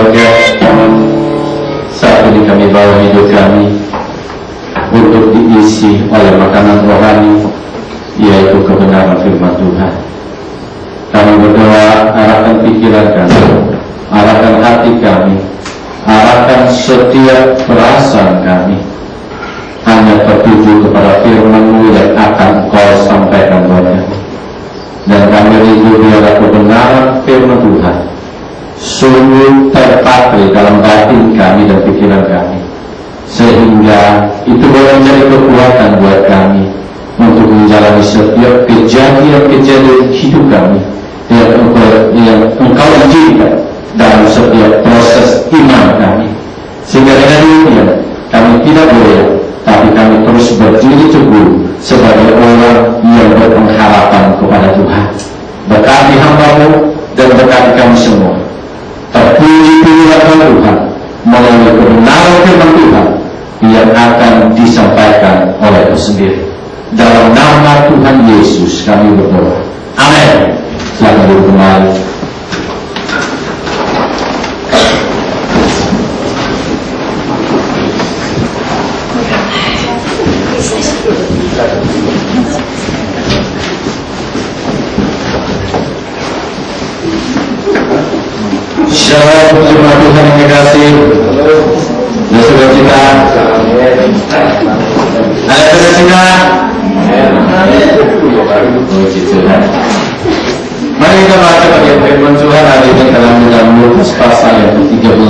keluarga, saat ini kami bawa hidup kami untuk diisi oleh makanan rohani, yaitu kebenaran firman Tuhan. Kami berdoa, arahkan pikiran kami, arahkan hati kami, arahkan setiap perasaan kami hanya tertuju kepada firman-Mu yang akan Engkau sampaikan kepada kami. Dan kami rindu biarlah kebenaran firman Tuhan sungguh terpatri dalam batin kami dan pikiran kami, sehingga itu boleh menjadi kekuatan buat kami untuk menjalani setiap kejadian-kejadian hidup kami yang Engkau izinkan dalam setiap proses iman kami, sehingga dengan demikian kami tidak goyah, tapi kami terus berdiri teguh sebagai orang yang berpengharapan kepada Tuhan. Berkati hamba-Mu dan berkati kami semua. Terpuji Tuhan melalui kebenaran firman Tuhan yang akan disampaikan oleh-Mu sendiri. Dalam nama Tuhan Yesus kami berdoa. Amin. Selamat duduk kembali. Shalom, jemaat Tuhan yang dikasihi. Ada sukacita? Ada sukacita? Puji Tuhan. Mari kita baca bagian firman Tuhan hari ini dalam Lukas pasal yang ke-13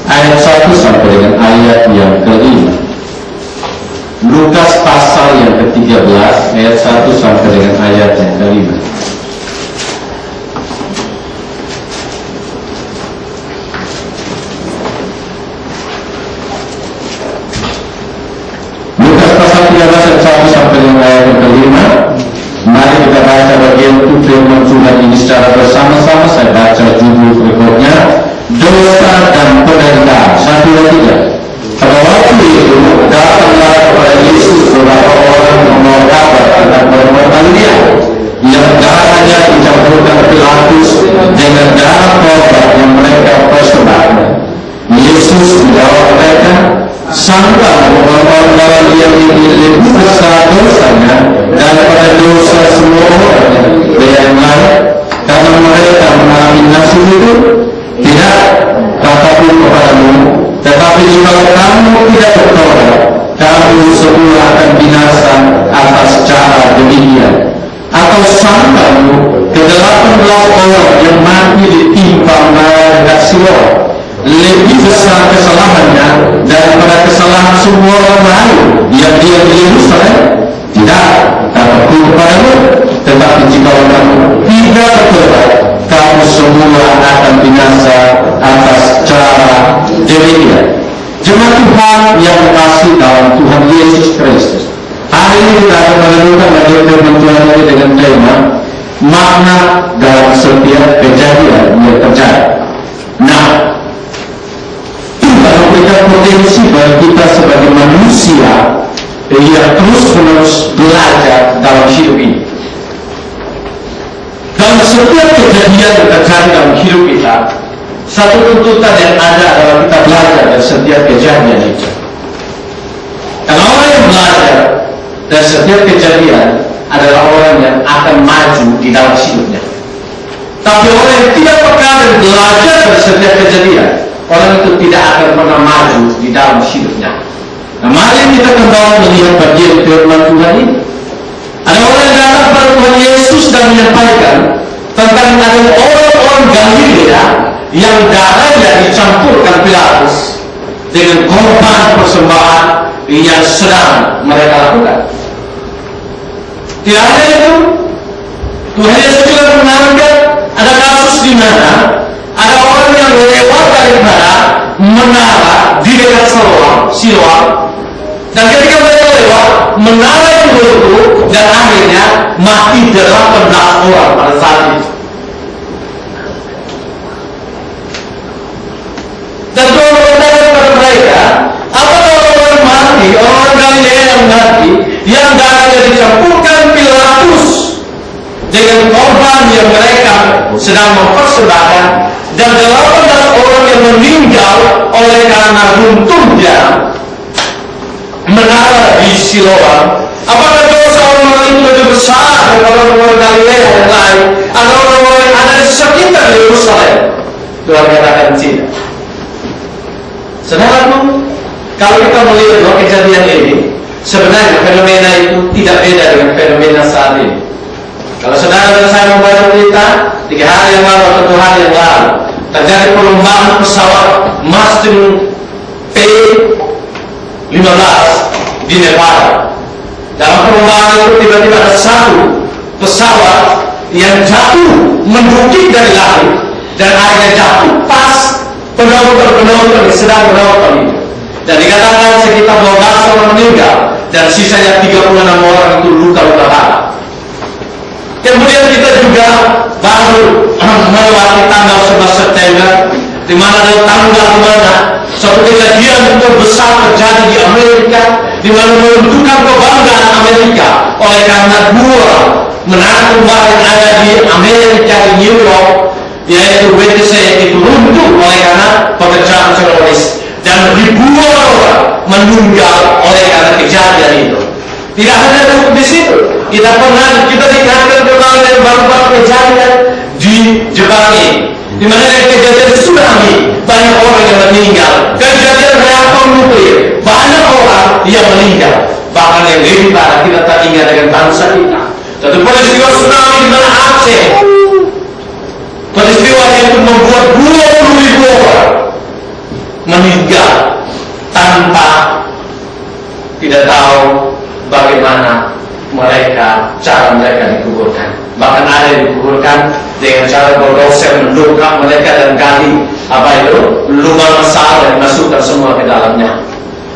ayat 1 sampai dengan ayat yang ke-5. Lukas pasal yang ke-13 ayat 1 sampai dengan ayat yang ke-5. Lukas pasal 13 ayat 1 sampai dengan ayat yang ke-5. Mari kita baca bagian firman Tuhan ini secara bersama-sama. Saya baca judul berikutnya, dosa dan penderitaan. 1, 2, 3. Pada waktu itu datanglah kepada Yesus beberapa orang membawa kabar tentang perempuan Galilea yang darahnya dicampurkan Pilatus dengan darah korban yang mereka persembahkan. Yesus menjawab mereka, sangka bahwa orang Galilea ini lebih besar dosanya daripada dosa semua orang yang lain, karena mereka mengalami nasib itu. Tidak, kataku kepadamu, tetapi jika kamu tidak bertobat, kamu semua akan binasa atas cara demikian. Atau sangkamu ke-18 orang yang mati ditimpa dekat Siloam lebih besar kesalahannya daripada kesalahan semua orang lain yang dia di Yerusalem? Tidak, kataku kepadamu, tetapi jika kamu tidak bertobat, kamu semua akan binasa atas cara demikian. Jemaat Tuhan yang dikasihi dalam Tuhan Yesus Kristus, hari ini kita akan merenungkan bagian firman Tuhan ini dengan tema makna dalam setiap kejadian yang terjadi. Nah, Tuhan memberikan potensi bagi kita sebagai manusia yang terus-menerus belajar dalam hidup ini. Dalam setiap kejadian yang terjadi dalam hidup kita, satu tuntutan yang ada adalah kita belajar dari setiap kejadian itu. Karena orang yang belajar dari setiap kejadian adalah orang yang akan maju di dalam hidupnya. Tapi orang yang tidak peka dan belajar dari setiap kejadian, orang itu tidak akan pernah maju di dalam hidupnya. Nah, mari kita kembali melihat bagian firman Tuhan ini. Ada orang yang datang kepada Tuhan Yesus dan menyampaikan tentang ada orang-orang Galilea yang darahnya dicampurkan Pilatus dengan korban persembahan yang sedang mereka lakukan. Tidak hanya itu, Tuhan Yesus juga menanyakan ada kasus di mana ada orang yang lewat daripada menara di dekat Siloam, dan ketika mereka lewat, menara itu runtuh dan akhirnya mati 18 orang pada saat itu. Dan Tuhan berkata kepada mereka, apakah orang mati, orang Galilea yang mati, yang darahnya dicampurkan Pilatus dengan korban yang mereka sedang mempersembahkan, dan 18 orang meninggal oleh karena runtuhnya menara di Siloam. Apakah dosa orang itu lebih besar daripada orang Galilea yang lain atau orang yang ada di sekitar Yerusalem? Tuhan katakan tidak. Saudaraku, kalau kita melihat dua kejadian ini, sebenarnya fenomena itu tidak beda dengan fenomena saat ini. Kalau saudara dan saya membaca berita 3 hari yang lalu atau 2 hari yang lalu, terjadi perlombaan pesawat Master P-15 di Nevada. Dalam perlombaan itu tiba-tiba ada satu pesawat yang jatuh mendukik dari langit dan akhirnya jatuh pas penonton yang sedang menonton itu. Dan dikatakan sekitar 12 orang meninggal dan sisanya 36 orang itu luka-luka parah. Kemudian kita juga baru melewati tanggal 11 September, di mana ada tanggal di mana suatu kejadian itu besar terjadi di Amerika, di mana menentukan kebanggaan Amerika oleh karena 2 menara kembar yang ada di Amerika di New York, yaitu WTC itu runtuh oleh karena pekerjaan teroris dan ribuan orang meninggal oleh karena kejadian itu. Tidak hanya cukup di situ, kita diingatkan kembali dari baru-baru kejadian di Jepang ini, di mana dari kejadian tsunami banyak orang yang meninggal, kejadian reaktor nuklir banyak orang yang meninggal, bahkan yang lebih parah kita tak ingat dengan bangsa kita. Satu peristiwa tsunami di mana Aceh, peristiwa itu membuat 20.000 orang meninggal tanpa tidak tahu bagaimana cara mereka dikuburkan. Bahkan ada yang dikuburkan dengan cara bulldozer mendongkrak mereka dan gali lubang besar dan masukkan semua ke dalamnya.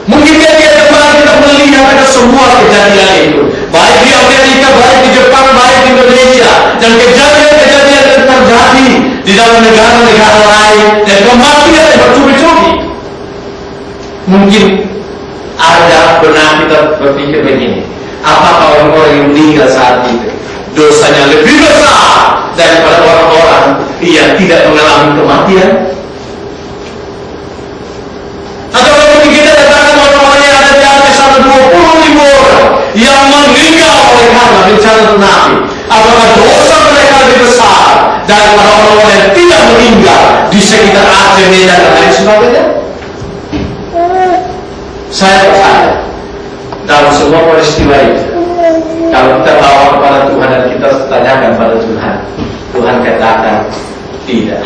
Mungkin dia kembali kita melihat ada semua kejadian itu, baik di Amerika, baik di Jepang, baik di Indonesia, dan kejadian-kejadian yang terjadi di dalam negara-negara lain dan kematian yang bertubi-tubi. Mungkin ada benar kita berpikir begini, apakah orang-orang yang meninggal saat itu dosanya lebih besar daripada orang-orang yang tidak mengalami kematian? Atau mungkin kita katakan orang-orang yang ada di atas sana 20.000 orang yang meninggal oleh karena bencana tsunami, apakah dosa mereka lebih besar daripada orang-orang yang tidak meninggal di sekitar Aceh, Medan dan lain sebagainya? Saya percaya dalam semua peristiwa itu, kalau kita bawa kepada Tuhan dan kita tanyakan pada Tuhan, Tuhan katakan tidak.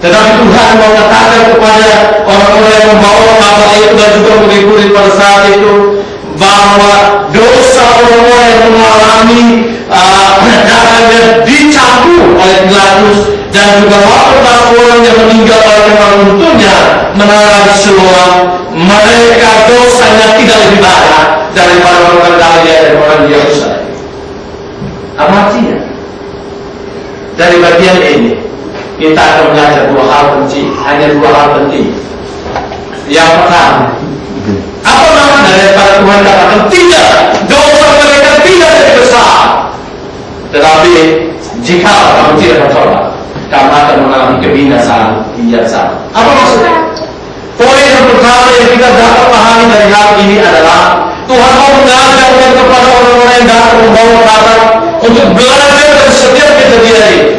Tetapi Tuhan mau katakan kepada orang-orang yang membawa kabar itu dan juga murid-murid pada saat itu, bahwa dosa orang-orang yang mengalami darahnya dicampur oleh Pilatus dan juga 18 orang yang meninggal oleh karena runtuhnya menara di Siloam, mereka dosanya tidak lebih banyak daripada orang Galilea dan orang Yerusalem. Apa artinya? Dari bagian ini kita akan belajar 2 hal penting, hanya 2 hal penting. Yang pertama, apa makna daripada Tuhan katakan tidak, dosa mereka tidak lebih besar. Tetapi jika kamu tidak bertobat, kamu akan mengalami kebinasaan yang sama. Apa maksudnya? Poin yang pertama yang kita dapat pahami dari hal ini adalah Tuhan mau mengajarkan kepada orang-orang yang datang membawa kabar untuk belajar dari setiap kejadian ini,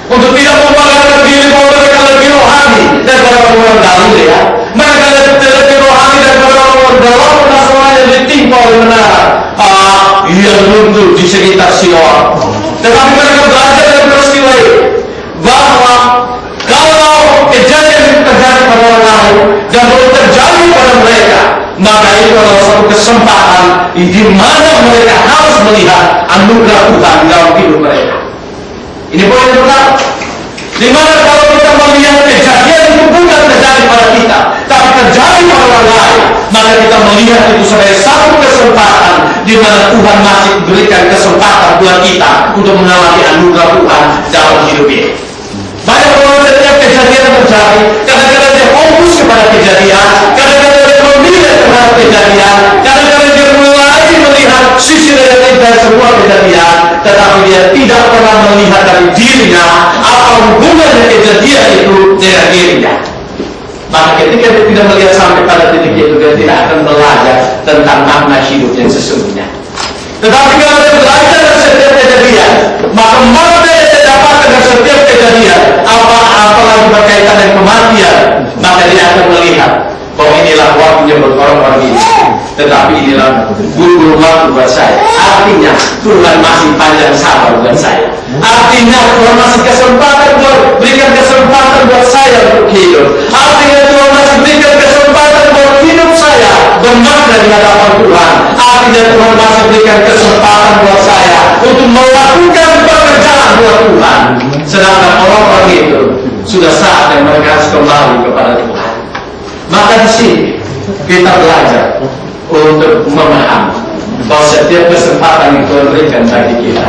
untuk tidak membanggakan diri bahwa mereka lebih rohani daripada orang Galilea, mereka lebih rohani daripada orang dalam nasional yang ditimpa oleh menara yang runtuh di sekitar Siloam. Tetapi mereka belajar dari peristiwa ini bahwa kalau kejadian itu terjadi pada orang lain dan belum terjadi pada mereka, maka itu adalah satu kesempatan di mana mereka harus melihat anugerah Tuhan dalam hidup mereka. Ini poin yang pertama. Di mana kalau kita melihat kejadian itu bukan terjadi pada kita, tapi terjadi pada orang lain, maka kita melihat itu sebagai satu kesempatan di mana Tuhan masih berikan kesempatan buat kita untuk mengalami anugerah Tuhan dalam hidup ini. Banyak orang setiap kejadian terjadi, kadang-kadang dia fokus kepada kejadian, kadang-kadang dia memilih terhadap kejadian, kadang-kadang dia mulai melihat sisi negatif dari sebuah kejadian, tetapi dia tidak pernah melihat dari dirinya apa hubungannya kejadian setia itu dengan dirinya. Maka ketika dia tidak melihat sampai pada titik itu, dia tidak akan belajar tentang makna hidup yang sesungguhnya. Tetapi kalau dia belajar dari setiap kejadian, maka makna yang dia dapatkan dari setiap kejadian, apalagi berkaitan dengan kematian, maka dia akan melihat bahwa inilah waktunya buat orang-orang ini. Tetapi inilah gugur waktu buat saya. Artinya Tuhan masih panjang sabar buat saya. Artinya Tuhan masih berikan kesempatan buat saya untuk hidup. Artinya Tuhan masih berikan kesempatan buat hidup saya bermakna di hadapan Tuhan. Artinya Tuhan masih berikan kesempatan buat saya untuk melakukan pekerjaan buat Tuhan. Sedangkan orang-orang itu sudah saatnya mereka harus kembali kepada Tuhan. Maka di sini kita belajar untuk memahami bahwa setiap kesempatan yang Tuhan berikan bagi kita,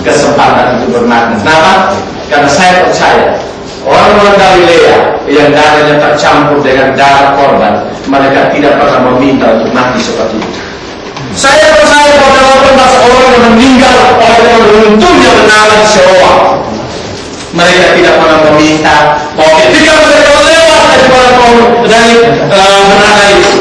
kesempatan itu bermakna. Kenapa? Karena saya percaya orang-orang Galilea yang darahnya tercampur dengan darah korban, mereka tidak pernah meminta untuk mati seperti itu. Saya percaya bahwa 18 orang yang meninggal oleh runtuhnya menara di Siloam, mereka tidak pernah meminta bahwa ketika mereka lewat dari menara itu,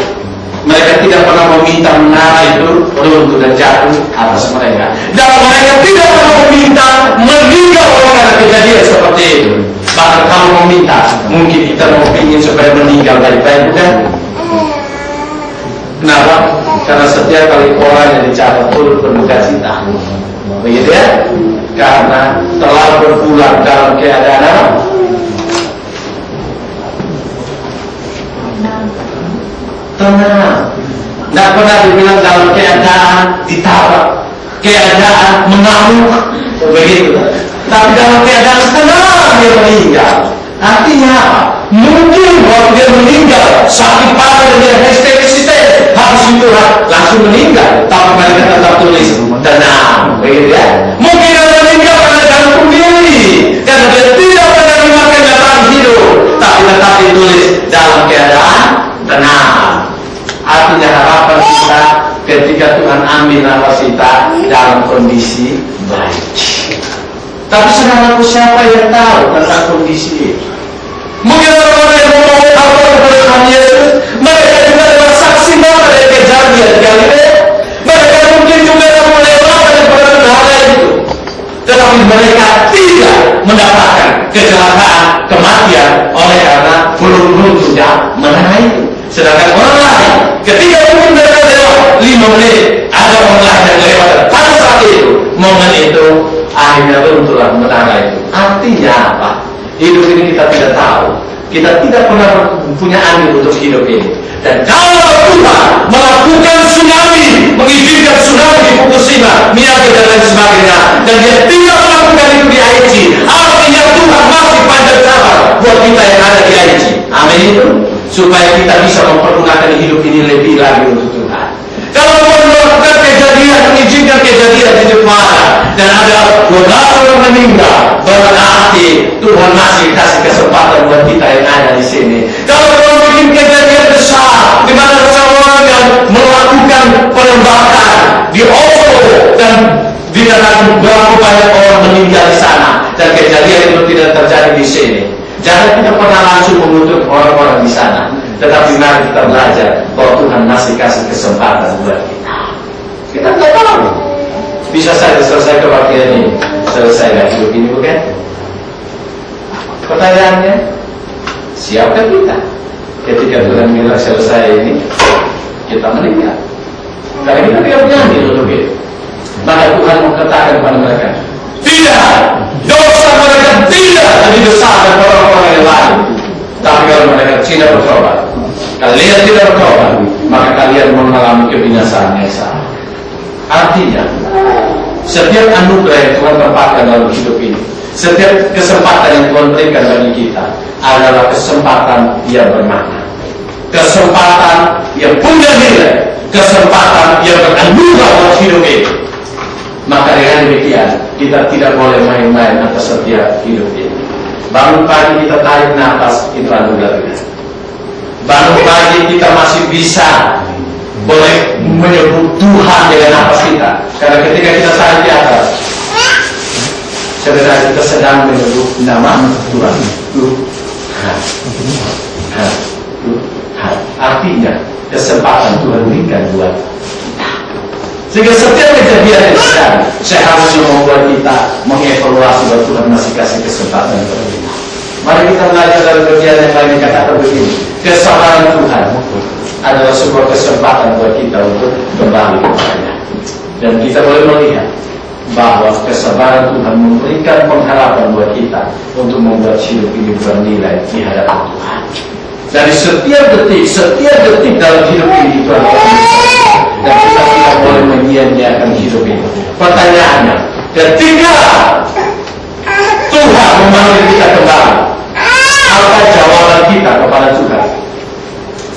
mereka tidak pernah meminta menara itu runtuh dan jatuh atas mereka. Dan mereka tidak pernah meminta meninggal oleh karena kejadian seperti itu. Bahkan kalau meminta, mungkin kita mau ingin supaya meninggal baik-baik, bukan? Kenapa? Karena setiap kali orang yang dicatat turut berduka cita, begitu ya? Karena telah berpulang dalam keadaan tenang. Tidak pernah dibilang dalam keadaan ditabrak, keadaan mengamuk, begitu. Tapi dalam keadaan tenang dia meninggal. Artinya apa? Mungkin waktu dia meninggal sakit parah dan dia histeris, habis itu langsung meninggal. Tapi mereka tetap tulis tenang, begitu ya. Mungkin dia meninggal karena gantung diri, karena dia tidak pernah dimakan datang hidup, tapi tetap ditulis dalam keadaan tenang. Artinya harapan kita ketika Tuhan ambil nafas kita dalam kondisi baik. Tapi saudaraku, siapa yang tahu tentang kondisi itu? Mungkin orang-orang yang ngomong apa kepada Tuhan Yesus, mereka juga adalah saksi mata dari kejadian di Galilea. Mereka mungkin juga melewati daripada menara itu, tetapi mereka tidak mendapatkan kecelakaan, kematian oleh karena belum sudah menara itu. Sedangkan orang lain, ketika mungkin mereka lewat 5 menit, ada orang lain yang lewat pada saat itu, momen itu akhirnya runtuhlah menara itu. Artinya apa? Hidup ini kita tidak tahu. Kita tidak pernah punya andil untuk hidup ini. Dan kalau Tuhan melakukan tsunami, mengizinkan tsunami di Fukushima, Miyagi dan lain sebagainya, dan dia tidak melakukan itu di Aichi, artinya Tuhan masih panjang sabar buat kita yang ada di Aichi. Amin itu. Supaya kita bisa mempergunakan hidup ini lebih lagi untuk Tuhan. Kalau Tuhan melakukan kejadian, mengizinkan kejadian di Jepara, dan ada 12 orang meninggal, berarti Tuhan masih kasih kesempatan buat kita yang ada di sini. Kalau Tuhan bikin kejadian besar, di mana seorang yang melakukan penembakan di Oslo dan di dalam berapa banyak orang meninggal di sana, dan kejadian itu tidak terjadi di sini. Jangan kita pernah langsung mengutuk orang-orang di sana, tetapi mari kita belajar bahwa Tuhan masih kasih kesempatan buat kita. Kita tidak tahu. Bisa saja selesai kebaktian ini, selesai dari hidup ini, bukan? Pertanyaannya, siapkah kita ketika Tuhan bilang selesai ini, kita meninggal? Karena kita tidak punya andil untuk itu. Maka Tuhan mengatakan kepada mereka, tidak, dosa mereka tidak lebih besar daripada orang-orang yang lain. Tapi kalau mereka tidak bertobat, kalian tidak bertobat, maka kalian mengalami kebinasaan yang sama. Artinya, setiap anugerah yang Tuhan tempatkan dalam hidup ini, setiap kesempatan yang Tuhan berikan bagi kita adalah kesempatan yang bermakna, kesempatan yang punya nilai, kesempatan yang beranugerah buat hidup ini. Maka dengan demikian, kita tidak boleh main-main atas setiap hidup ini. Bangun pagi kita tarik nafas, itu anugerah Tuhan. Bangun pagi kita masih bisa boleh menyebut Tuhan dengan nafas kita. Karena ketika kita tarik di atas, sebenarnya kita sedang menyebut nama Tuhan. Tuhan. Tuhan. Artinya kesempatan Tuhan berikan buat kita. Sehingga setiap kejadian yang terjadi seharusnya membuat kita mengevaluasi bahwa Tuhan masih kasih kesempatan kepada kita. Mari kita belajar dalam bagian yang lain dikatakan begini, kesabaran Tuhan adalah sebuah kesempatan buat kita untuk kembali kepadanya. Dan kita boleh melihat bahwa kesabaran Tuhan memberikan pengharapan buat kita untuk membuat hidup ini bernilai di hadapan Tuhan. Dari setiap detik dalam hidup ini Tuhan dan kita tidak boleh menyia-nyiakan hidup ini. Pertanyaannya, ketika Tuhan memanggil kita kembali, apa jawaban kita kepada Tuhan?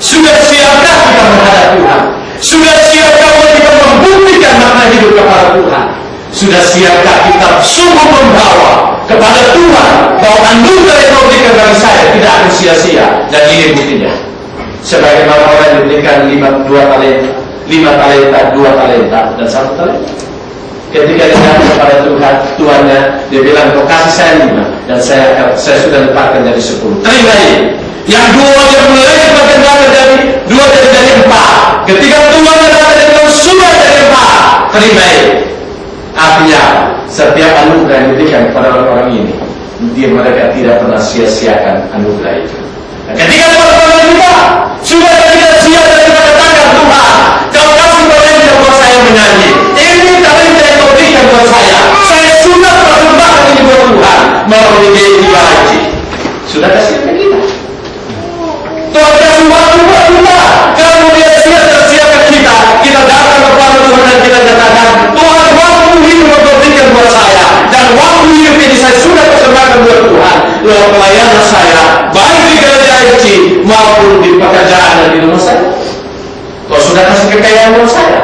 Sudah siapkah kita menghadap Tuhan? Sudah siapkah kita membuktikan makna hidup kepada Tuhan? Sudah siapkah kita sungguh membawa kepada Tuhan bahwa anugerah yang diberikan bagi saya tidak akan sia-sia? Dan ini buktinya. Sebagaimana orang yang diberikan 5 talenta, 2 talenta, dan 1 talenta. Ketika dia datang kepada Tuhan, Tuhannya dia bilang, kau kasih saya 5 dan saya sudah lepaskan jadi 10. Terima ini. Yang 2 yang mulai dipakaikan dari 2 jadi 4. Ketika Tuhan datang dia bilang sudah jadi 4. Terima ini. Artinya setiap anugerah yang diberikan kepada orang-orang ini, mereka tidak pernah sia-siakan anugerah itu. Nah, ketika orang-orang kita sudah tidak siap daripada tangan Tuhan, kau kasih talenta buat saya menyanyi. Ini talenta yang kau berikan buat saya. Saya sudah persembahkan ini buat Tuhan melalui dia haji. Sudah kasih ke kita. Tuhan kasih waktu buat kita. Kalau dia siapkan kita, kita datang kepada Tuhan dan kita katakan, Tuhan waktu hidup kau berikan buat saya, dan waktu hidup ini saya sudah persembahkan buat Tuhan lewat pelayanan saya, baik di gereja IC maupun di pekerjaan dan di rumah saya. Kau sudah kasih kekayaan buat saya,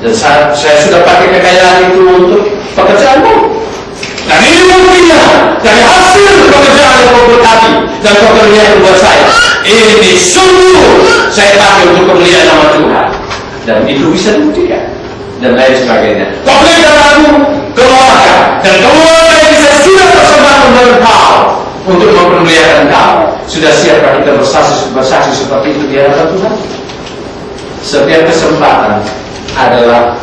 dan saya sudah pakai kekayaan itu untuk pekerjaanmu. Dan ini buktinya dari hasil pekerjaan yang kau berkati dan kau kerjakan buat saya. Ini sungguh saya pakai untuk kemuliaan nama Tuhan, dan itu bisa dibuktikan dan lain sebagainya. Kau berikan aku keluarga, dan keluarga ini saya sudah persembahkan kepada kau untuk mempermuliakan kau. Sudah siapkah kita bersaksi seperti itu di hadapan Tuhan? Setiap kesempatan adalah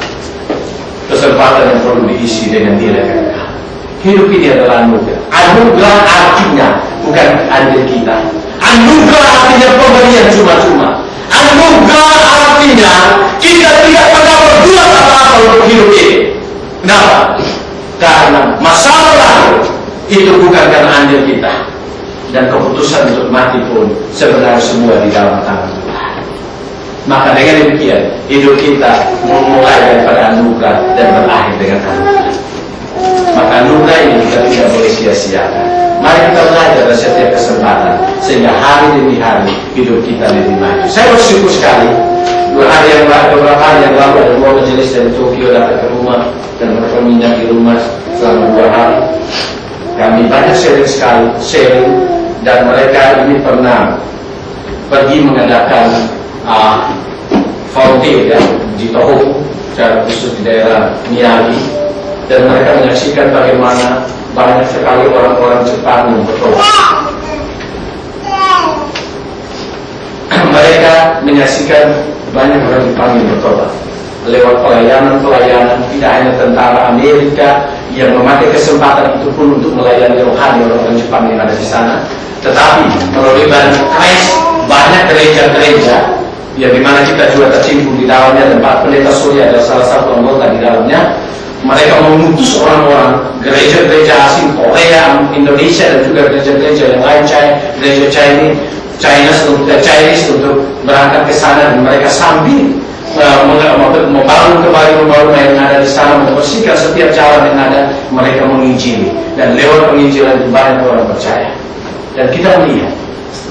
kesempatan yang perlu diisi dengan nilai kekal. Hidup ini adalah anugerah. Anugerah artinya bukan andil kita. Anugerah artinya pemberian cuma-cuma. Anugerah artinya kita tidak pernah berbuat apa-apa untuk hidup ini. Kenapa? Karena masalah lalu itu bukan karena andil kita, dan keputusan untuk mati pun sebenarnya semua di dalam tangan Tuhan. Maka dengan demikian hidup kita memulai daripada anugerah dan berakhir dengan anugerah. Maka anugerah ini kita tidak boleh sia-siakan. Mari kita belajar dari setiap kesempatan sehingga hari demi hari hidup kita lebih maju. Saya bersyukur sekali beberapa hari yang lalu ada 2 majelis dari Tokyo datang ke rumah dan mereka menginap di rumah selama 2 hari. Kami banyak sharing dan mereka ini pernah pergi mengadakan volunteer ya, di Tohoku, secara khusus di daerah Miyagi, dan mereka menyaksikan bagaimana banyak sekali orang-orang Jepang yang bertobat. Mereka menyaksikan banyak orang Jepang yang bertobat lewat pelayanan tidak hanya tentara Amerika yang memakai kesempatan itu pun untuk melayani rohani orang-orang Jepang yang ada di sana, tetapi melalui banyak gereja-gereja yang dimana kita juga tercimpung di dalamnya, dan Pak Pendeta Surya adalah salah satu anggota di dalamnya. Mereka mengutus orang-orang gereja-gereja asing Korea, Indonesia, dan juga gereja-gereja yang lain, gereja Chinese untuk berangkat ke sana, dan mereka sambil membangun kembali yang ada di sana, membersihkan setiap jalan yang ada, mereka menginjili, dan lewat penginjilan itu banyak orang percaya. Dan kita melihat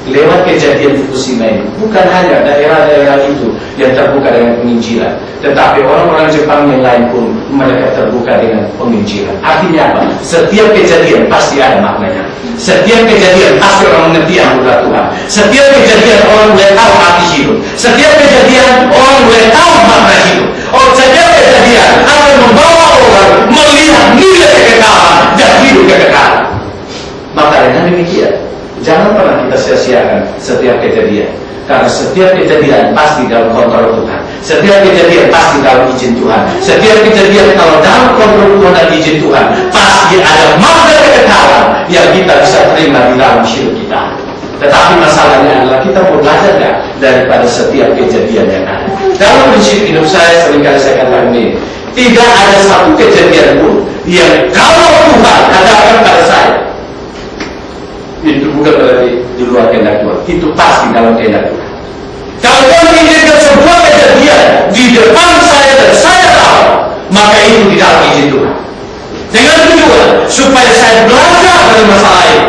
lewat kejadian Fukushima ini bukan hanya daerah-daerah itu yang terbuka dengan penginjilan, tetapi orang-orang Jepang yang lain pun mereka terbuka dengan penginjilan. Artinya apa? Setiap kejadian pasti ada maknanya. Setiap kejadian pasti orang mengerti anugerah Tuhan. Setiap kejadian orang boleh tahu arti hidup. Setiap kejadian orang boleh tahu makna hidup. Setiap kejadian akan membawa orang melihat nilai kekekalan dan hidup kekekalan. Maka dengan demikian, jangan pernah kita sia-siakan setiap kejadian. Karena setiap kejadian pasti dalam kontrol Tuhan. Setiap kejadian pasti dalam izin Tuhan. Setiap kejadian kalau dalam kontrol Tuhan dan izin Tuhan, pasti ada makna kekekalan yang kita bisa terima di dalam hidup kita. Tetapi masalahnya adalah kita mau belajar nggak daripada setiap kejadian yang ada. Dalam prinsip hidup saya seringkali saya katakan ini, tidak ada satu kejadian pun yang kalau Tuhan katakan pada saya, itu bukan berarti di luar kehendak Tuhan. Itu pasti dalam kehendak Tuhan. Kalau Tuhan mengizinkan sebuah kejadian di depan saya dan saya tahu, maka itu di dalam izin Tuhan. Dengan tujuan supaya saya belajar dari masalah ini,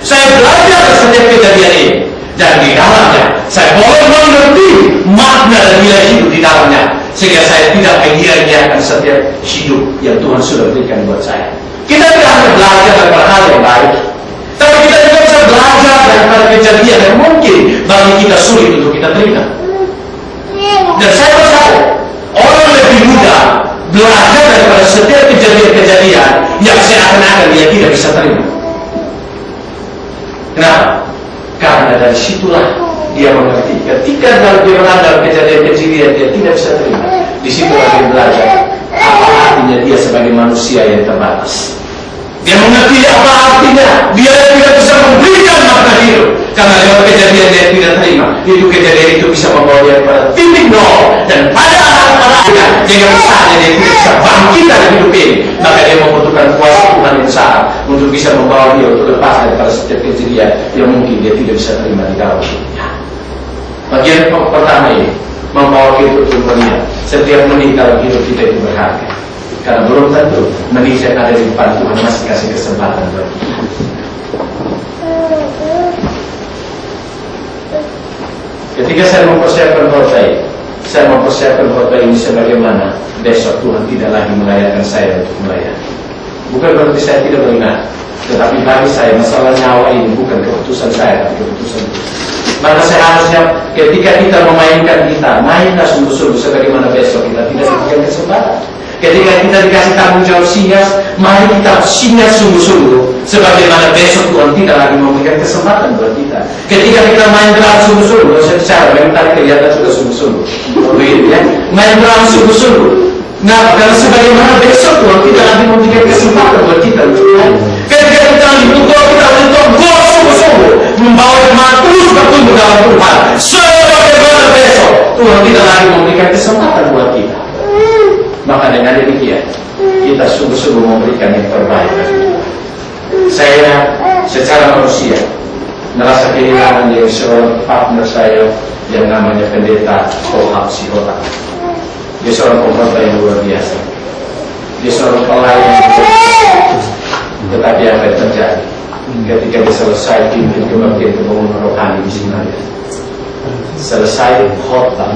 saya belajar dari setiap kejadian ini, dan di dalamnya saya boleh mengerti makna dan nilai hidup di dalamnya, sehingga saya tidak mengira-ngirakan setiap hidup yang Tuhan sudah berikan buat saya. Kita tidak hanya belajar dari hal yang baik, tapi kita juga bisa belajar daripada kejadian yang mungkin bagi kita sulit untuk kita terima. Dan saya percaya orang lebih mudah belajar daripada setiap kejadian-kejadian yang seakan-akan dia tidak bisa terima. Kenapa? Karena dari situlah dia mengerti. Ketika dia berada dalam kejadian-kejadian dia tidak bisa terima, di situlah dia belajar apa artinya dia sebagai manusia yang terbatas. Dia mengerti apa artinya dia tidak bisa memberikan makna hidup, karena lewat kejadian dia tidak terima. Itu kejadian itu bisa membawa dia pada titik nol, dan pada akhirnya jika misalnya dia tidak bisa bangkit dari hidup ini, maka dia membutuhkan kuasa Tuhan yang besar untuk bisa membawa dia untuk lepas daripada setiap kejadian yang mungkin dia tidak bisa terima di dalam hidupnya. Bagian pertama ini membawa kita untuk melihat setiap menit dalam hidup kita itu berharga. Karena belum tentu menit yang ada di depan Tuhan masih kasih kesempatan buat kita. Ketika saya mempersiapkan khotbah ini sebagaimana besok Tuhan tidak lagi melayarkan saya untuk melayani. Bukan berarti saya tidak beriman, tetapi bagi saya masalah nyawa ini bukan keputusan saya, tapi keputusan Tuhan. Maka saya harusnya ketika kita memainkan gitar, mainlah sungguh-sungguh sebagaimana besok kita tidak diberikan kesempatan. Ketika kita dikasih tanggung jawab singas, mari kita singas sungguh-sungguh sebagaimana besok Tuhan tidak lagi memberikan kesempatan buat kita. Ketika kita main drum sungguh-sungguh, saya bicara memang tadi kelihatan sudah sungguh-sungguh, begitu ya, main drum sungguh-sungguh. Nah, karena sebagaimana besok Tuhan tidak lagi memberikan kesempatan buat kita untuk main. Ketika kita untuk gol sungguh-sungguh, membawa jemaat terus bertumbuh dalam Tuhan. Sebagaimana besok Tuhan tidak lagi memberikan kesempatan buat kita. Maka dengan demikian kita sungguh-sungguh memberikan yang terbaik. Saya secara manusia merasa kehilangan dari seorang partner saya yang namanya pendeta Kohab Sihota. Dia seorang pengkhotbah yang luar biasa. Dia seorang pelayan yang luar biasa. Tetapi apa yang terjadi ketika dia selesai pimpin kebangkitan rohani di Sinaia, selesai khotbah,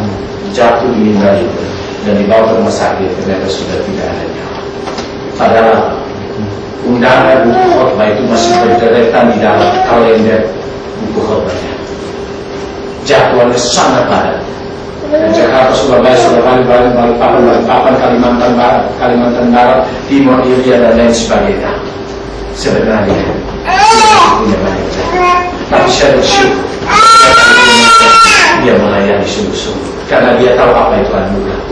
jatuh di meninggal dan dibawa ke rumah sakit, ternyata sudah tidak ada nyawa. Padahal undangan buku khotbah itu masih berderetan di dalam kalender buku khotbahnya. Jadwalnya sangat padat. Dan Jakarta, Surabaya, Balikpapan, Kalimantan Barat, Kalimantan Barat, Timur, Ilya dan lain sebagainya. Sebenarnya punya banyak jalan, tapi saya bersyukur dia melayani sungguh-sungguh. Karena dia tahu apa itu anugerah.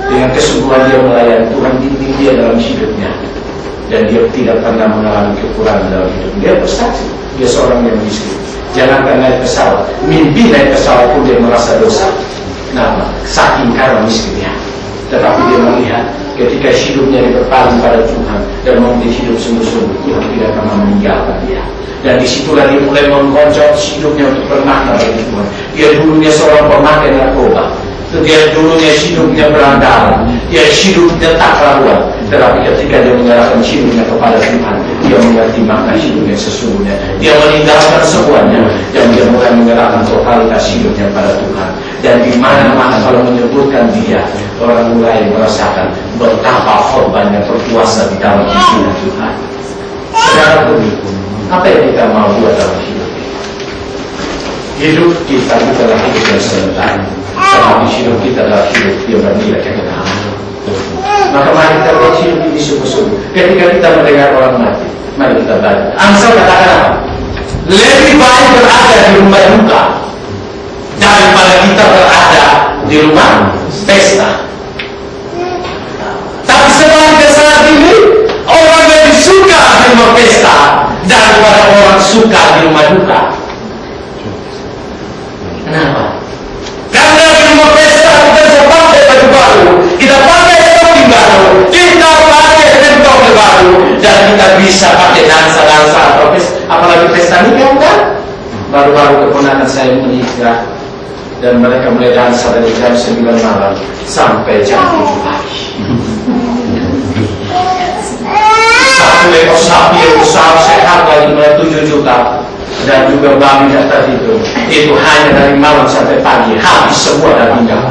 Dengan kesungguhan dia melayani, Tuhan bimbing dia dalam hidupnya, dan dia tidak pernah mengalami kekurangan dalam hidupnya. Dia bersaksi, dia seorang yang miskin. Jangankan naik pesawat, mimpi naik pesawat pun dia merasa dosa. Kenapa? Saking karena miskinnya. Tetapi dia melihat ketika hidupnya dia berpaling pada Tuhan dan memilih hidup sungguh-sungguh, Tuhan tidak pernah meninggalkan dia. Dan disitulah dia mulai menggonjol hidupnya untuk bermakna bagi Tuhan. Dia dulunya seorang pemakai narkoba, dia dulunya hidupnya berandalan, dia hidupnya tak karuan. Tetapi ketika dia menyerahkan hidupnya kepada Tuhan, dia mengerti makna hidupnya sesungguhnya. Dia meninggalkan semuanya dan dia mulai menyerahkan totalitas hidupnya pada Tuhan. Dan di mana-mana kalau menyebutkan dia, orang mulai merasakan betapa khotbahnya berkuasa di dalam hidupnya Tuhan. Saudara begitu. Apa yang kita mau buat dalam hidup ini? Hidup kita bukanlah hidup yang sementara, tetapi hidup kita adalah hidup yang bernilai kekekalan. Maka mari kita buat hidup ini sungguh-sungguh. Ketika kita mendengar orang mati, Mari kita belajar. Amsal katakan apa? Lebih baik berada di rumah duka daripada kita berada di rumah pesta. Tapi sebaliknya saat ini orang lebih suka di rumah pesta daripada orang suka di rumah duka. Kenapa? Karena di rumah pesta kita bisa pakai baju baru, kita pakai stocking baru, kita pakai handphone baru, dan kita bisa pakai dansa-dansa atau apalagi pesta nikah kan? Baru-baru keponakan saya menikah dan mereka mulai dansa dari jam 9 malam sampai jam 7 pagi. Satu ekor sapi yang besar sehat dari mulai 7 juta. Dan juga babi daftar itu hanya dari malam sampai pagi, habis semua dagingnya.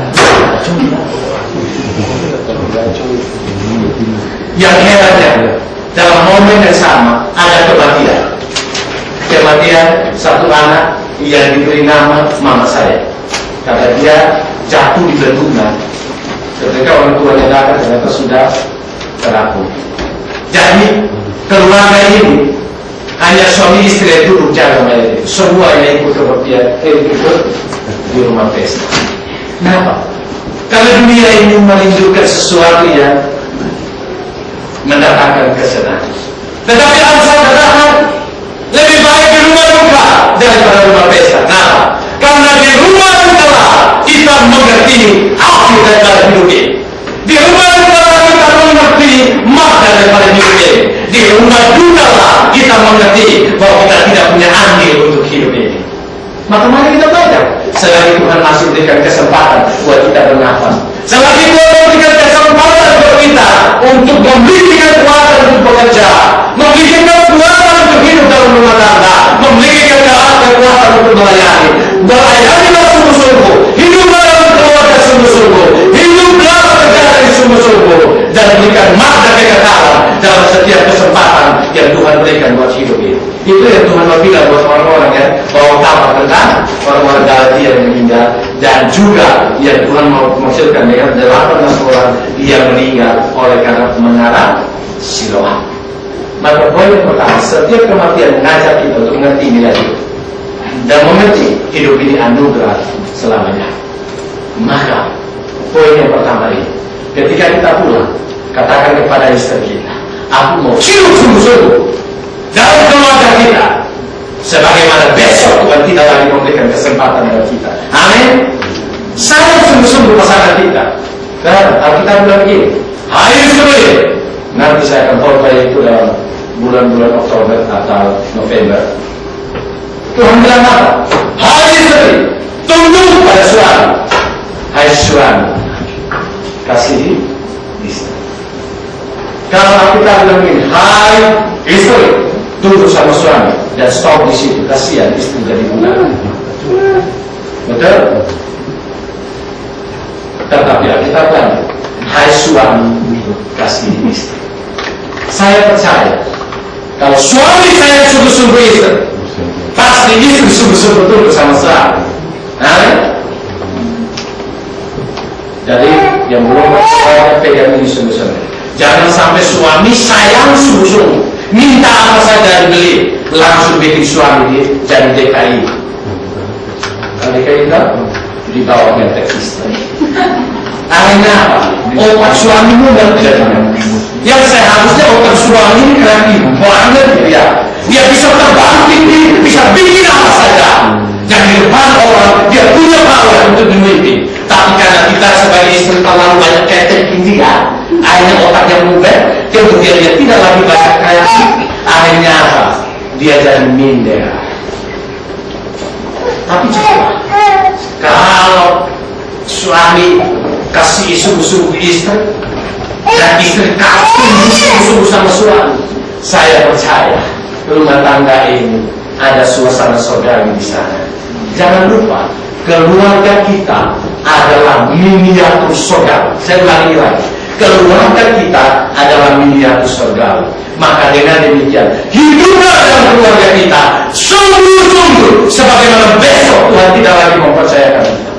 Yang herannya, dalam momen yang sama ada kematian satu anak yang diberi nama mama saya. Karena dia jatuh di bendungan. Ketika orang tuanya datang ternyata sudah terapung. Jadi keluarga ini hanya suami istri yang duduk jaga mayat itu. Semuanya ikut ikut di rumah pesta. Kenapa? Karena dunia ini merindukan sesuatu yang mendatangkan kesenangan. Tetapi Amsal katakan lebih baik di rumah duka daripada rumah pesta. Kenapa? Karena di rumah duka kita mengerti arti daripada hidup ini. Di rumah duka kita mengerti makna daripada hidup ini. Di rumah duka kita mengerti bahwa kita tidak punya andil untuk hidup ini. Maka mari kita belajar. Selagi Tuhan masih berikan kesempatan buat kita bernafas, selagi Tuhan memberikan kesempatan buat kita untuk memiliki kekuatan untuk bekerja, memiliki kekuatan untuk hidup dalam rumah tangga, memiliki kekuatan untuk melayani, melayanilah sungguh-sungguh, hiduplah dalam keluarga sungguh-sungguh, hiduplah berjalan di sungguh-sungguh, dan berikan makna kekekalan dalam setiap kesempatan yang Tuhan berikan buat hidup ini. Itu yang Tuhan mau bilang buat orang-orang yang bawa kabar tentang orang-orang Galatia yang meninggal, dan juga yang Tuhan mau maksudkan dengan 18 orang yang meninggal oleh karena mengarah Siloam. Maka poin yang pertama, setiap kematian mengajak kita untuk mengerti nilai hidup dan mengerti hidup ini anugerah selamanya. Maka poin yang pertama ini, ketika kita pulang, katakan kepada istri kita, aku mau hidup sungguh-sungguh dalam keluarga kita, sebagaimana besok Tuhan tidak lagi memberikan kesempatan bagi kita. Amin. Saya sungguh-sungguh pasangan kita. Dan Alkitab bilang begini, hai istri, nanti saya akan khotbah itu dalam bulan-bulan Oktober atau November. Tuhan bilang apa? Hai istri, tunduk pada suami. Hai suami, kasih istri. Kalau Alkitab bilang begini, hai istri, tunduk sama suami, dan stop di situ. Kasihan istri jadi bunga. Betul? Tetapi kita lanjut. Hai suami, kasih istri. Saya percaya kalau suami saya sungguh-sungguh istri, pasti istri sungguh-sungguh tunduk sama suami. Jadi yang belum saya pegang ini sungguh-sungguh. Jangan sampai suami sayang sungguh-sungguh, minta apa saja dibeli, langsung bikin suami dia jadi DKI. Kalau DKI itu dibawa mentek istri. Akhirnya apa? Otak suamimu nggak jadi. Yang seharusnya otak suami ini kreatif banget dia. Dia bisa terbang tinggi, bisa bikin apa saja. Dan di depan orang dia punya power untuk memimpin. Tapi karena kita sebagai istri terlalu banyak ketek dia, akhirnya otaknya mubek, kemudian dia tidak lagi banyak kreatif. Akhirnya apa? Dia jadi minder. Tapi juga kalau suami kasih sungguh-sungguh istri dan istri kasih sungguh-sungguh sama suami, saya percaya rumah tangga ini ada suasana saudara di sana. Jangan lupa, keluarga kita adalah miniatur saudara. Saya ulangi lagi, keluarga kita adalah miniatur saudara. Maka dengan demikian, hiduplah dalam keluarga kita sungguh-sungguh, sebagaimana besok Tuhan tidak lagi mempercayakan kita.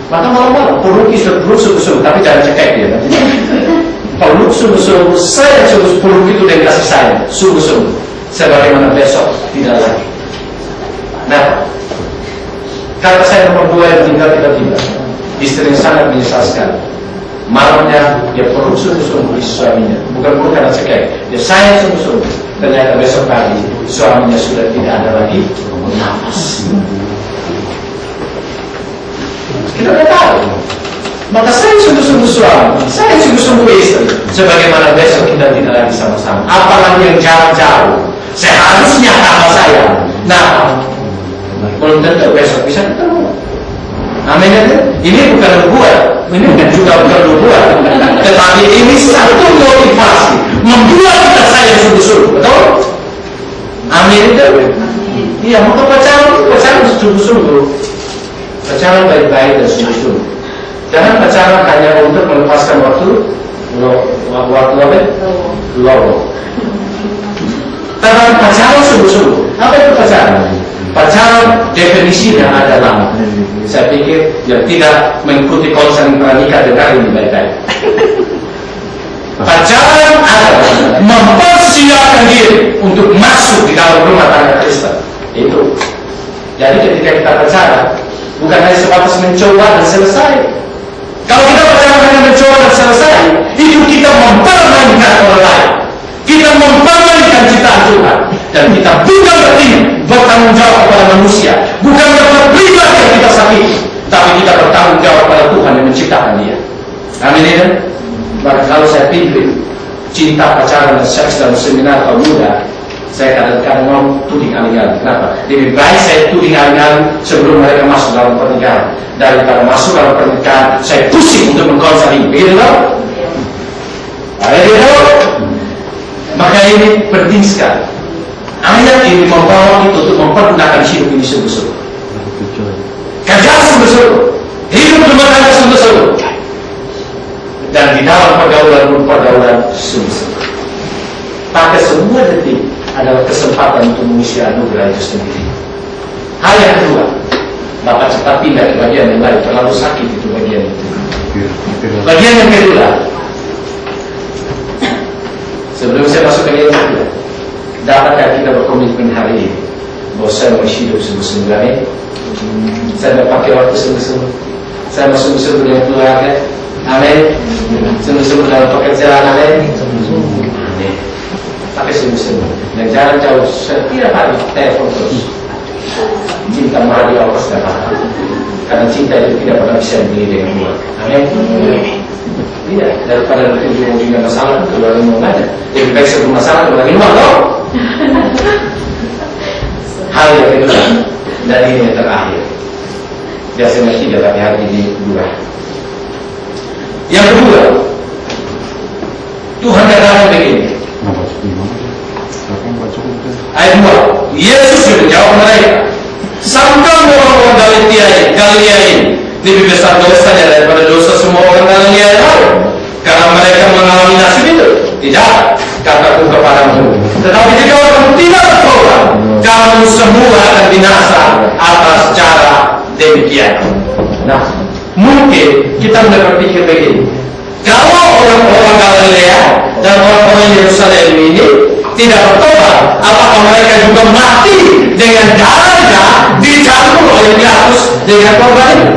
Maka malam-malam peluk istri, peluk sungguh-sungguh, tapi jangan cekek dia. Peluk sungguh-sungguh, saya sungguh-sungguh, peluk itu dengan kasih sayang, sungguh-sungguh. sebagaimana besok tidak lagi. Nah, kata saya nomor 2 yang tinggal tiba-tiba, istri sangat menyesal sekali. Malamnya dia perut sungguh-sungguh isi suaminya, bukan karena sekali, dia sayang sungguh-sungguh. Ternyata besok pagi suaminya sudah tidak ada lagi nafas. Kita tidak tahu. Maka saya sungguh-sungguh suami, saya sungguh-sungguh istri, sebagaimana besok kita tidak lagi sama-sama. Apalagi yang jauh-jauh, seharusnya tambah saya. Nah, belum tentu besok bisa ketemu. Amin ya? Ini bukan nubuat, ini juga bukan nubuat, tetapi ini satu motivasi membuat kita sayang sungguh-sungguh, betul? Amin itu. Iya, maka pacaran sungguh-sungguh, pacaran baik-baik dan sungguh-sungguh. Jangan pacaran hanya untuk melepaskan waktu apa? Lowong. Tapi pacaran sungguh-sungguh. Apa itu pacaran? Pacaran definisinya adalah, saya pikir yang tidak mengikuti konsen pernikah dengar ini baik-baik. Pacaran adalah mempersiapkan diri untuk masuk di dalam rumah tangga Kristen. Itu. Jadi ketika kita pacaran, bukan hanya sebatas mencoba dan selesai. Kalau kita pacaran hanya mencoba dan selesai, itu kita mempermainkan orang lain. Kita mempermainkan ciptaan Tuhan. Dan kita bukan bertanggung jawab kepada manusia. Bukan berpribadi yang kita sakiti, tapi kita bertanggung jawab kepada Tuhan yang menciptakan dia. Amin ya? Maka kalau saya pilih cinta, pacaran, dan seks dalam seminar kaum muda, saya kadang-kadang mau tuding alih-alih. Kenapa? Lebih baik saya tuding alih-alih sebelum mereka masuk dalam pernikahan, daripada masuk dalam pernikahan saya pusing untuk mengkonseling. Begitu loh? Begitu. Maka ini penting sekali. Ayat ini membawa kita untuk mempergunakan hidup ini sungguh-sungguh. Kerja sungguh-sungguh, hidup rumah tangga sungguh-sungguh, dan di dalam pergaulan sungguh-sungguh. Pakai semua detik adalah kesempatan untuk mengisi anugerah itu sendiri. Hal yang kedua, Bapak cepat pindah ke bagian yang lain, terlalu sakit itu bagian itu. Bagian yang kedua, sebelum saya masuk ke bagian yang kedua, dapatkah kita berkomitmen hari ini bahwa saya mau hidup sungguh-sungguh? Saya mau pakai waktu sungguh-sungguh, saya mau sungguh-sungguh dengan keluarga. Amin. Sungguh-sungguh dalam pekerjaan. Amin. Pakai sungguh-sungguh. Dan jangan jauh setiap hari telepon terus. Cinta mahal di Allah setiap hari. Karena cinta itu tidak pernah bisa dibeli dengan uang. Amin. Tidak, daripada ujung-ujungnya masalah keluar uang aja. Lebih baik sebelum masalah keluar uang dong. Hal yang kedua, dan ini yang terakhir. Biasanya tidak, tapi hari ini dua. Yang kedua, Tuhan katakan begini. Ayat 2, Yesus menjawab mereka, sangka orang-orang Galilea ini lebih besar dosanya daripada dosa semua orang Galilea yang lain, karena mereka mengalami nasib itu. Tidak, kataku kepadamu, tetapi jika kamu tidak bertobat, kamu semua akan binasa atas cara demikian. Nah, mungkin kita mulai berpikir begini, kalau orang-orang Galilea dan orang-orang Yerusalem ini tidak bertobat, apakah mereka juga mati dengan darahnya dicampur oleh Pilatus dengan korban ini?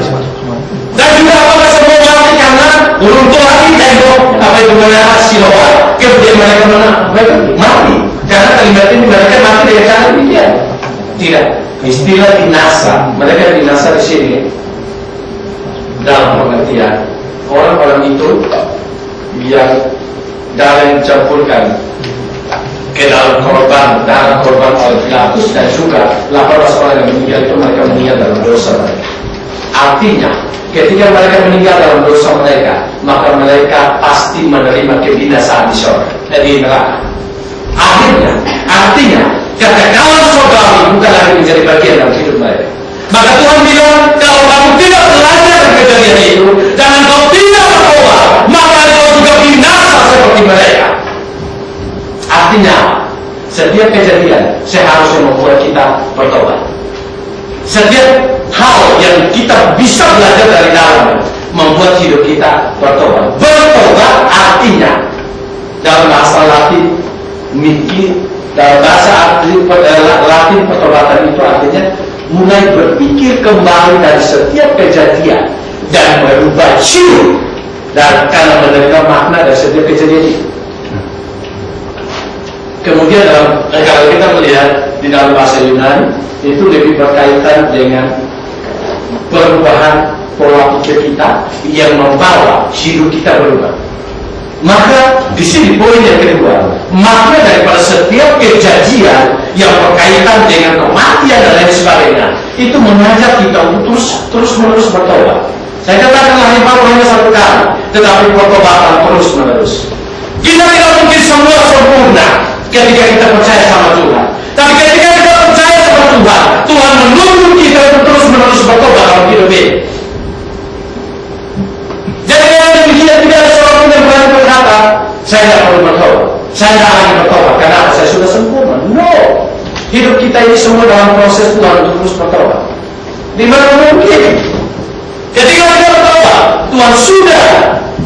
Dan juga apakah semua mati karena runtuh tembok apa itu namanya Siloam, kemudian mereka mati karena kalimat ini mereka mati dengan cara demikian? Tidak. Istilah binasa, mereka binasa di sini dalam pengertian orang-orang itu yang dalam campurkan ke dalam korban oleh Pilatus, dan juga 18 orang yang meninggal itu mereka meninggal dalam dosa mereka. Artinya ketika mereka meninggal dalam dosa mereka, maka mereka pasti menerima kebinasaan di surga, di neraka. Artinya kekekalan surgawi bukan lagi menjadi bagian dalam hidup mereka. Maka Tuhan bilang, kalau kamu tidak belajar dari kejadian itu dan engkau tidak bertobat, maka engkau juga binasa seperti mereka. Artinya setiap kejadian seharusnya membuat kita bertobat. Setiap hal yang kita bisa belajar dari dalam membuat hidup kita bertobat. Bertobat artinya dalam bahasa Latin mikir Dalam bahasa Latin pertobatan itu artinya mulai berpikir kembali dari setiap kejadian dan merubah hidup dan karena menerima makna dari setiap kejadian itu. Kemudian kalau kita melihat di dalam bahasa Yunani itu lebih berkaitan dengan perubahan pola pikir kita yang membawa hidup kita berubah. Maka di sini poin yang kedua, makna daripada setiap kejadian yang berkaitan dengan kematian dan lain sebagainya itu mengajak kita untuk terus-menerus bertobat. Saya katakan lahir baru hanya satu kali, tetapi pertobatan terus-menerus. Kita tidak mungkin semua sempurna ketika kita percaya sama Tuhan. Tapi ketika kita percaya sama Tuhan, Tuhan menuntut kita untuk terus-menerus bertobat dalam hidup ini. Jadi yang demikian tidak ada seorang pun yang berani berkata, saya tidak perlu bertobat, saya tidak lagi bertobat karena saya sudah sempurna. No, hidup kita ini semua dalam proses Tuhan untuk terus bertobat. Di mana mungkin? Ketika kita bertobat, Tuhan sudah.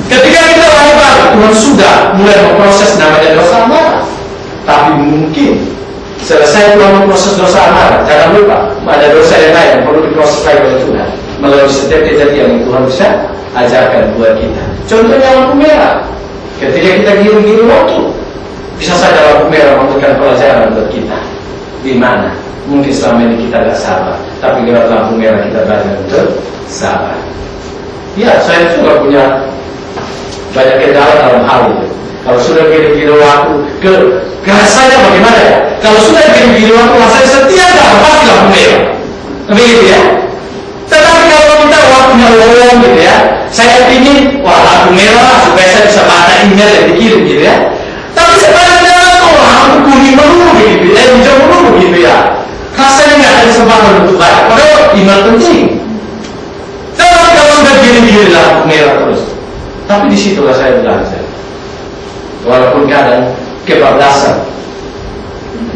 Ketika kita lahir baru, Tuhan sudah mulai memproses namanya dosa amarah. Tapi mungkin selesai Tuhan memproses dosa amarah, jangan lupa ada dosa yang lain yang perlu diproses lagi oleh Tuhan melalui setiap kejadian yang Tuhan bisa ajarkan buat kita. Contohnya lampu merah. Ketika kita giring-giring waktu, bisa saja lampu merah memberikan pelajaran buat kita. Di mana? Mungkin selama ini kita tidak sabar, tapi lewat lampu merah kita belajar untuk sabar. Ya, saya juga punya banyak kendala dalam hal itu. Kalau sudah giring-giring waktu, rasanya bagaimana ya? Kalau sudah giring-giring waktu, rasanya setia dalam pasti lampu merah. Begitu ya? Tetapi kalau kita waktunya lowong gitu ya, saya ingin lampu merah supaya saya bisa baca email yang dikirim gitu ya. Tapi sebenarnya lampu kuning melulu gitu, hijau melulu gitu ya. Rasanya nggak ada kesempatan untuk baca. Padahal email penting. Tetapi kalau sudah giring-giring lampu merah terus, tapi disitulah saya belajar. Walaupun kadang kebablasan,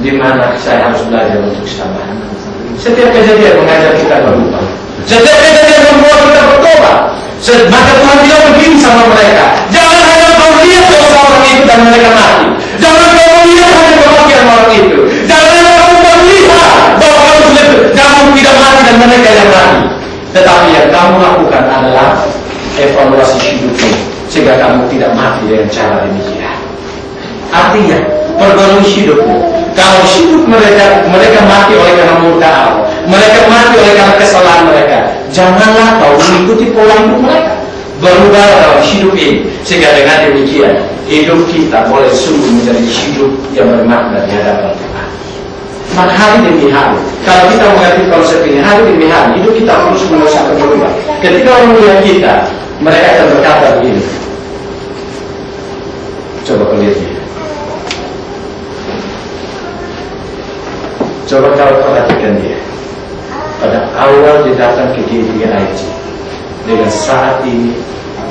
di mana saya harus belajar untuk sabar. Setiap kejadian mengajar kita berubah. Setiap kejadian membuat kita bertobat. Maka Tuhan bilang begini sama mereka, jangan hanya kau lihat dosa orang itu dan mereka mati. Jangan kau lihat hanya kematian orang itu. Jangan kau melihat bahwa kamu tidak mati dan mereka yang mati. Tetapi yang kamu lakukan adalah evaluasi hidupmu sehingga kamu tidak mati dengan cara demikian. Artinya perbarui hidupmu. Kalau hidup mereka mati oleh karena murka Allah, mereka mati oleh karena kesalahan mereka, janganlah kau mengikuti pola hidup mereka. Berubah dalam hidup ini sehingga dengan demikian hidup kita boleh sungguh menjadi hidup yang bermakna di hadapan Tuhan. Maka hari demi hari, kalau kita mengerti konsep ini, hari demi hari hidup kita terus menerus akan berubah. Ketika orang melihat kita, mereka akan berkata begini. Coba kau lihat ini. Coba kalau perhatikan dia. Pada awal dia datang ke GBIG, dengan saat ini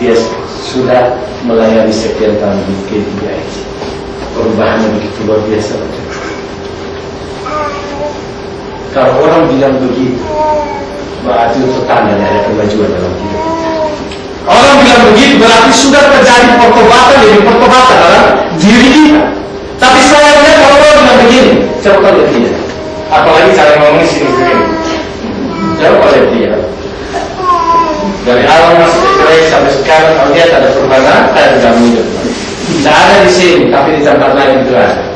dia sudah melayani sekian tahun di GBIG. Perubahannya begitu luar biasa. Kalau orang bilang begitu, berarti itu tanda ada kemajuan dalam hidup kita. Orang bilang begitu berarti sudah terjadi pertobatan demi pertobatan dalam diri kita. Tapi sayangnya kalau orang bilang begini, coba lihat dia. Apalagi cara ngomongnya sini begini. Coba lihat dia. Dari awal masuk ke sampai sekarang, kalau lihat ada perubahan, ada dalam hidup. Tidak ada di sini, tapi di tempat lain itu ada.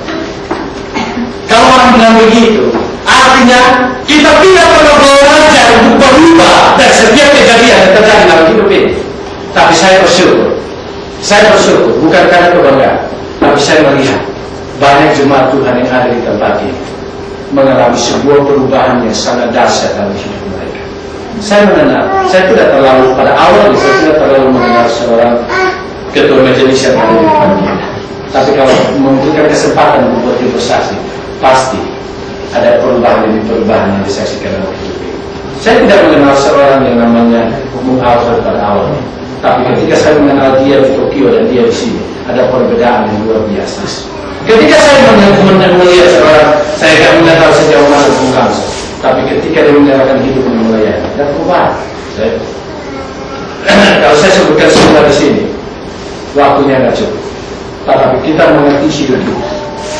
Kalau orang bilang begitu, artinya kita tidak pernah belajar untuk berubah dari setiap kejadian yang terjadi dalam hidup ini. Tapi saya bersyukur, bukan karena kebanggaan, tapi saya melihat banyak jemaat Tuhan yang ada di tempat ini mengalami sebuah perubahan yang sangat dahsyat dalam hidup mereka. Saya mengenal, saya tidak terlalu pada awal saya tidak terlalu mengenal seorang ketua majelis yang ada di depan kita. Tapi kalau memberikan kesempatan untuk bersaksi, pasti ada perubahan demi perubahan yang disaksikan dalam hidup ini. Saya tidak mengenal seorang yang namanya Bung Alfred pada awalnya, tapi ketika saya mengenal dia di Tokyo dan dia di sini, ada perbedaan yang luar biasa. Ketika saya melihat seorang, saya tidak mengenal sejauh mana Bung Kamsa, tapi ketika dia menyerahkan hidup yang melayani, dan perubahan. Kalau saya sebutkan semua di sini, waktunya tidak cukup. Tetapi kita mengerti hidup kita.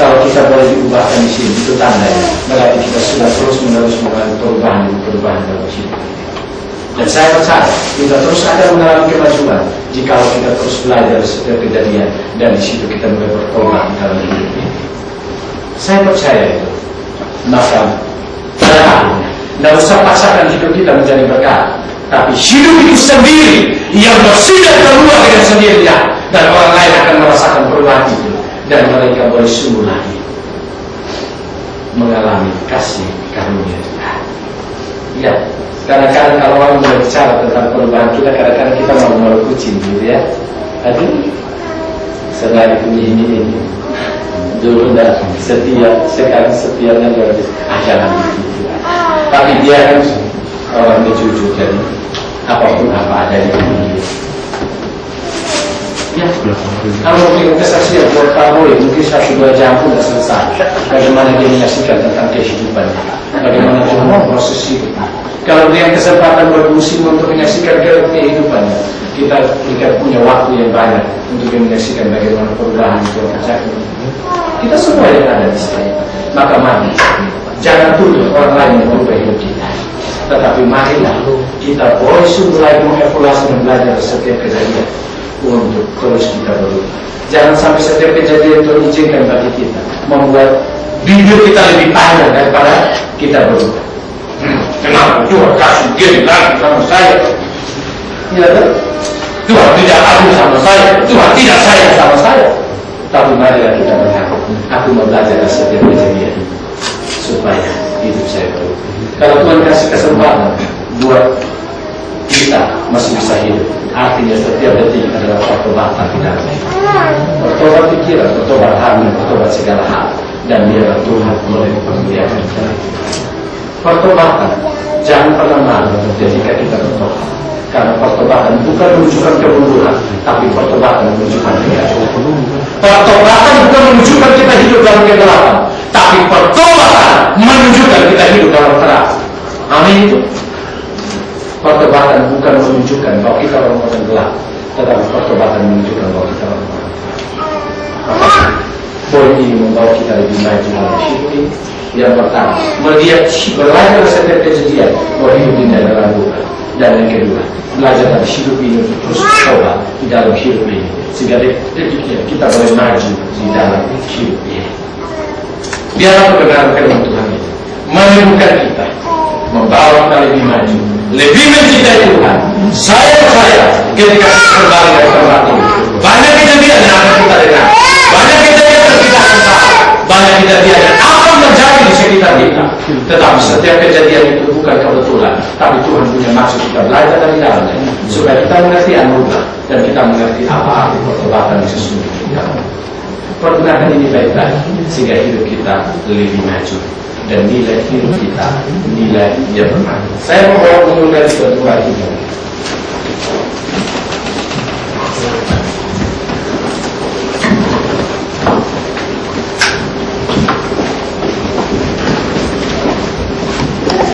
Kalau kita boleh diubahkan di sini, itu tanda ya. Berarti kita sudah terus-menerus mengalami perubahan dalam hidup. Dan saya percaya kita terus akan mengalami kemajuan jika kita terus belajar setiap kejadian dan di situ kita mulai bertobat dalam hidup ini. Saya percaya itu. Maka pada akhirnya, tidak usah paksakan hidup kita menjadi berkat, tapi hidup itu sendiri yang bersih dan keluar dengan sendirinya, dan orang lain akan merasakan perubahan itu, dan mereka boleh sungguh lagi mengalami kasih karunia Tuhan. Ya, kadang-kadang kalau orang mulai bicara tentang perubahan kita, kadang-kadang kita malu-malu kucing gitu ya. Aduh, saya ini dulu dah setia, sekarang setianya luar biasa. Jangan begitu. Tapi dia kan orang jujur, jadi apapun apa ada di dunia. Ya, kalau mungkin kesaksian buat kamu mungkin 1-2 jam pun sudah selesai. Bagaimana dia menyaksikan tentang kehidupannya, bagaimana dia memproses hidup. Kalau dia kesempatan bermusim untuk menyaksikan kehidupannya, kita punya waktu yang banyak untuk menyaksikan bagaimana perubahan itu terjadi. Kita semua yang ada di sini. Maka mari, jangan tuduh orang lain yang merubah hidup kita. Tetapi marilah kita boleh mulai mengevaluasi dan belajar setiap kejadian untuk terus kita berubah. Jangan sampai setiap kejadian itu izinkan bagi kita membuat bibir kita lebih panjang daripada kita berubah. Kenapa Tuhan kasih gini lagi sama saya? Ya kan? Tuhan tidak adil sama saya, Tuhan tidak sayang sama saya. Tapi marilah kita berkata, aku mau belajar dari setiap kejadian supaya hidup saya berubah. Kalau Tuhan kasih kesempatan buat kita masih bisa hidup, artinya setiap detik adalah pertobatan kita. Bertobat pikiran, bertobat hati, bertobat segala hal, dan biarlah Tuhan boleh mempermuliakan kita. Pertobatan jangan pernah malu ketika kita bertobat, karena pertobatan bukan menunjukkan kemunduran, tapi pertobatan menunjukkan kegagalan. Pertobatan bukan menunjukkan kita hidup dalam kegelapan, tapi pertobatan menunjukkan kita hidup dalam terang. Amin itu. Pertobatan bukan menunjukkan bahwa kita orang-orang gelap, tetapi pertobatan menunjukkan bahwa kita orang-orang terang. Poin ini membawa kita lebih maju dalam hidup ini. Yang pertama, melihat belajar setiap kejadian bahwa hidup ini adalah bukan. Dan yang kedua, belajar dari hidup ini untuk terus bertobat di dalam hidup ini, sehingga detiknya kita boleh maju di dalam hidup ini. Biarlah kebenaran firman Tuhan itu menemukan kita, membawa kita lebih maju, lebih mencintai Tuhan. Saya percaya ketika kita kembali dari tempat ini, banyak kejadian yang akan kita dengar, banyak kejadian yang kita akan tahu, banyak kejadian yang akan terjadi di sekitar kita. Tetapi setiap kejadian itu bukan kebetulan, tapi Tuhan punya maksud kita belajar dari dalamnya, supaya kita mengerti anugerah dan kita mengerti apa arti pertobatan yang sesungguhnya. Pergunakan ini baik-baik sehingga hidup kita lebih maju dan nilai hidup kita nilai yang bermakna. Saya mau mengundang suatu hari ini